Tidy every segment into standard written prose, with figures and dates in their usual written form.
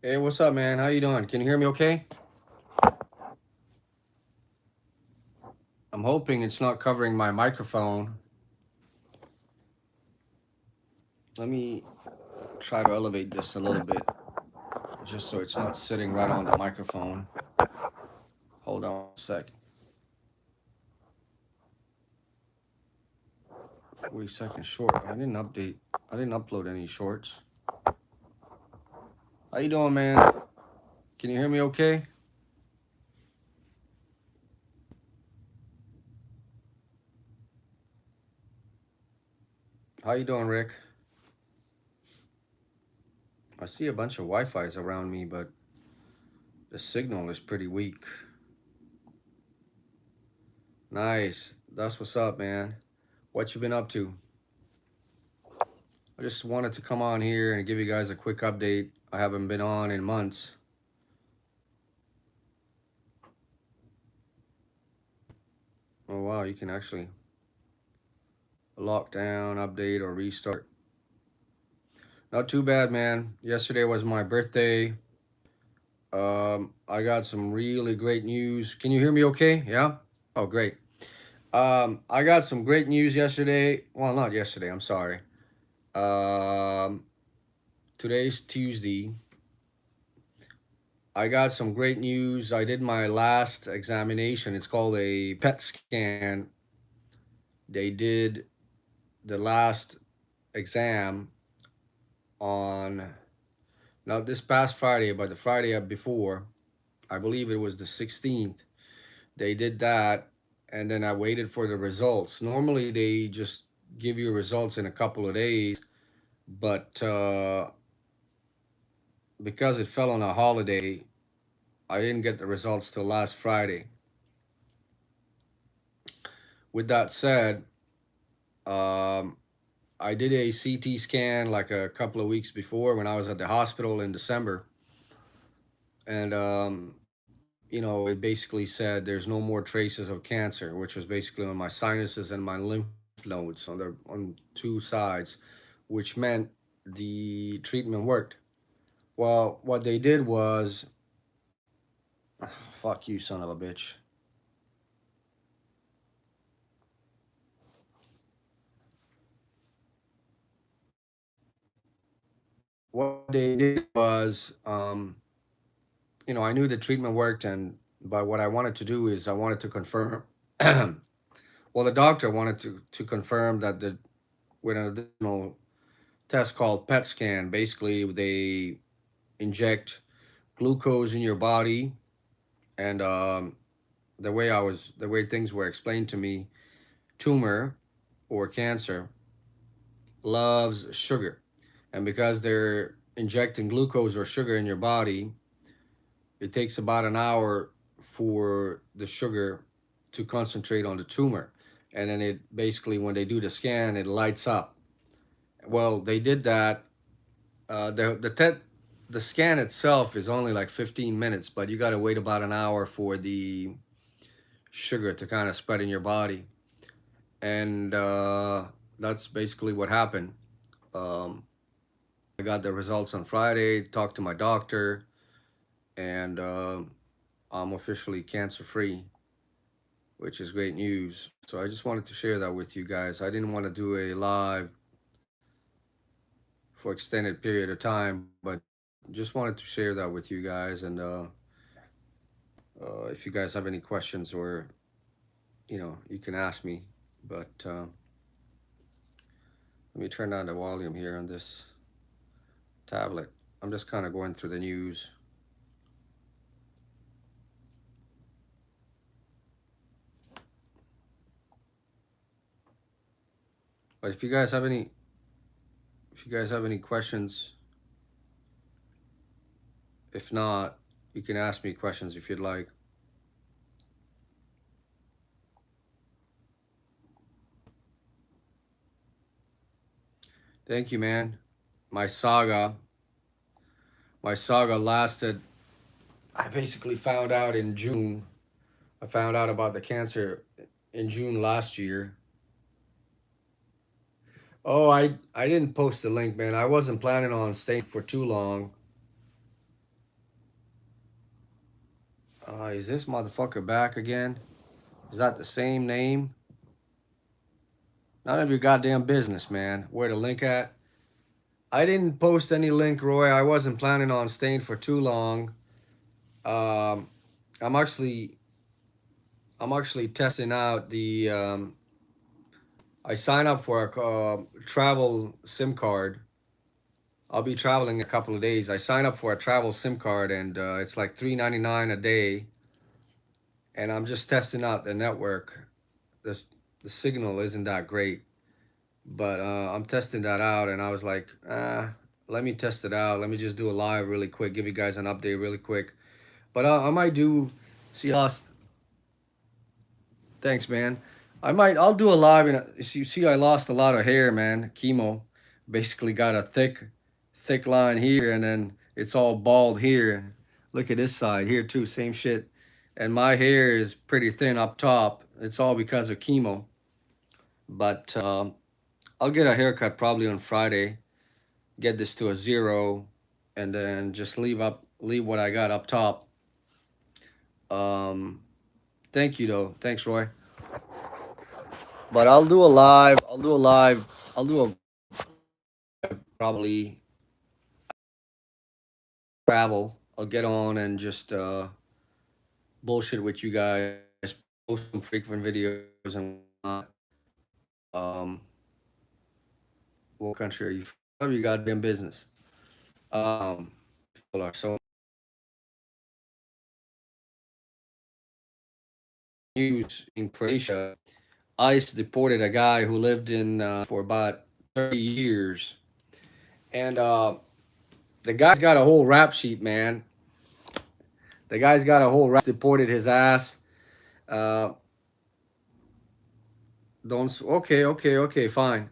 Hey, what's up, man? How you doing? Can you hear me okay? I'm hoping it's not covering my microphone. Let me try to elevate this a little bit, just so it's not sitting right on the microphone. Hold on a sec. 40 seconds short. I didn't upload any shorts. How you doing, man? Can you hear me okay? How you doing, Rick? I see a bunch of Wi-Fi's around me, but the signal is pretty weak. Nice. That's what's up, man. What you been up to? I just wanted to come on here and give you guys a quick update. I haven't been on in months. Oh wow, you can actually lock down, update, or restart. Not too bad, man. Yesterday was my birthday. I got some really great news. Can you hear me okay? Yeah? Oh, great. I got some great news yesterday. Well, not yesterday, I'm sorry. Um, Today's Tuesday. I got some great news. I did my last examination. It's called a PET scan. They did the last exam on not this past Friday, but the Friday before. I believe it was the 16th. They did that, and then I waited for the results. Normally, they just give you results in a couple of days, but because it fell on a holiday, I didn't get the results till last Friday. With that said, um, I did a CT scan like a couple of weeks before when I was at the hospital in December, and it basically said there's no more traces of cancer, which was basically on my sinuses and my lymph nodes on two sides, which meant the treatment worked. Well, what they did was, fuck you, son of a bitch. What they did was, I knew the treatment worked, but what I wanted to do is I wanted to confirm. Well, the doctor wanted to confirm that with an additional test called PET scan. Basically, they inject glucose in your body, and the way things were explained to me, tumor or cancer loves sugar, and because they're injecting glucose or sugar in your body, it takes about an hour for the sugar to concentrate on the tumor, and then it basically, when they do the scan, it lights up. Well, they did that. The scan itself is only like 15 minutes, but you got to wait about an hour for the sugar to kind of spread in your body, and that's basically what happened. Um, I got the results on Friday. Talked to my doctor, and I'm officially cancer free, which is great news. So I just wanted to share that with you guys. I didn't want to do a live for extended period of time, but just wanted to share that with you guys. And if you guys have any questions, or you can ask me. But let me turn down the volume here on this tablet. I'm just kind of going through the news. But if you guys have any questions, if not, you can ask me questions if you'd like. Thank you, man. My saga, my saga lasted. I basically found out in June. I found out about the cancer in June last year. Oh, I didn't post the link, man. I wasn't planning on staying for too long. Is this motherfucker back again? Is that the same name? None of your goddamn business, man. Where the link at? I didn't post any link, Roy. I wasn't planning on staying for too long. Um, I'm actually I'm actually testing out the. I signed up for a travel SIM card. I'll be traveling a couple of days. I signed up for a travel SIM card, and it's like $3.99 a day. And I'm just testing out the network. The the signal isn't that great, but I'm testing that out, and I was like, let me test it out. Let me just do a live really quick, give you guys an update really quick. But I might do. See, lost. Thanks, man. I'll do a live. And you see, I lost a lot of hair, man. Chemo, basically got a thick line here, and then it's all bald here. Look at this side here too, same shit. And my hair is pretty thin up top. It's all because of chemo. But I'll get a haircut probably on Friday. Get this to a zero, and then just leave what I got up top. Um, Thank you though. Thanks, Roy. But I'll do a live. I'll do a live. I'll do a probably travel. I'll get on and just bullshit with you guys. Post some frequent videos and whatnot. Um, what country are you from? You goddamn business. People are so news in Croatia. ICE deported a guy who lived in for about 30 years, and the guy's got a whole rap sheet, man. The guy's got a whole rap. Deported his ass. Uh, don't. Okay. Fine.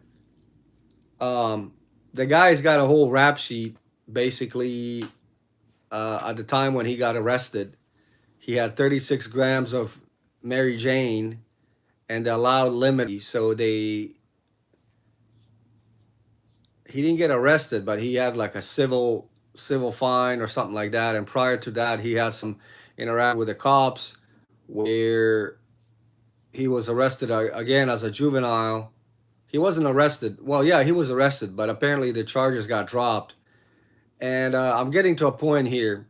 Um, the guy's got a whole rap sheet. Basically, at the time when he got arrested, he had 36 grams of Mary Jane, and the allowed limit. So he didn't get arrested, but he had like a civil fine or something like that. And prior to that, he had some interact with the cops where he was arrested again as a juvenile. He wasn't arrested. Well, yeah, he was arrested, but apparently the charges got dropped. And I'm getting to a point here.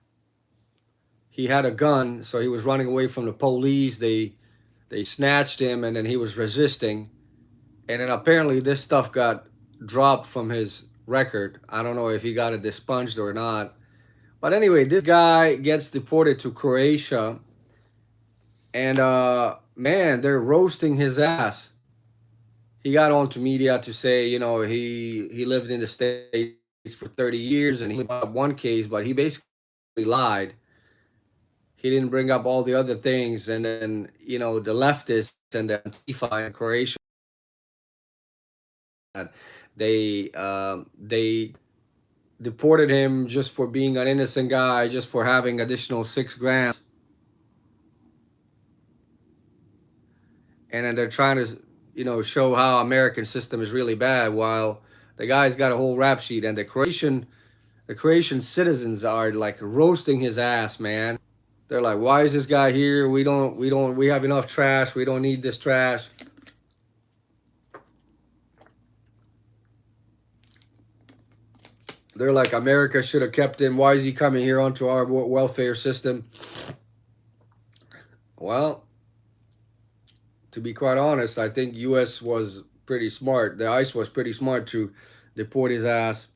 He had a gun, so he was running away from the police. They snatched him, and then he was resisting. And then apparently this stuff got dropped from his record. I don't know if he got it expunged or not. But anyway, this guy gets deported to Croatia, and man, they're roasting his ass. He got onto media to say, he lived in the States for 30 years, and he got one case, but he basically lied. He didn't bring up all the other things, and then the leftists and the Antifa in Croatia, they deported him just for being an innocent guy, just for having additional 6 grams. And then they're trying to, show how American system is really bad, while the guy's got a whole rap sheet, and the Croatian citizens are like roasting his ass, man. They're like, why is this guy here? We have enough trash. We don't need this trash. They're like, America should have kept him. Why is he coming here onto our welfare system? Well, to be quite honest, I think U.S. was pretty smart. The ICE was pretty smart to deport his ass.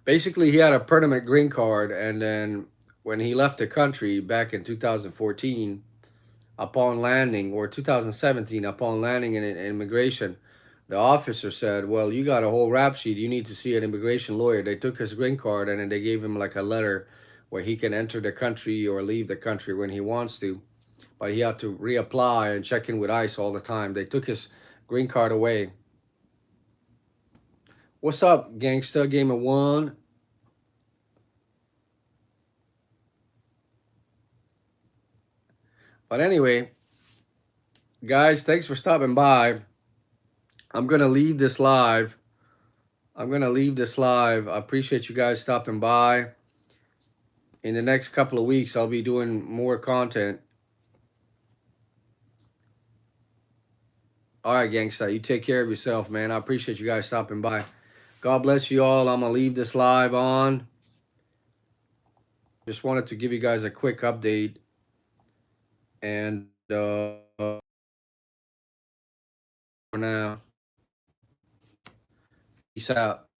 Basically, he had a permanent green card, and then when he left the country back in 2014, upon landing, or 2017, upon landing in immigration, the officer said, well, you got a whole rap sheet. You need to see an immigration lawyer. They took his green card, and then they gave him like a letter where he can enter the country or leave the country when he wants to. But he had to reapply and check in with ICE all the time. They took his green card away. What's up, gangsta? Game of one. But anyway, guys, thanks for stopping by. I'm going to leave this live. I appreciate you guys stopping by. in the next couple of weeks, I'll be doing more content. All right, gangsta. You take care of yourself, man. I appreciate you guys stopping by. God bless you all. I'm going to leave this live on. Just wanted to give you guys a quick update. And for now, peace out.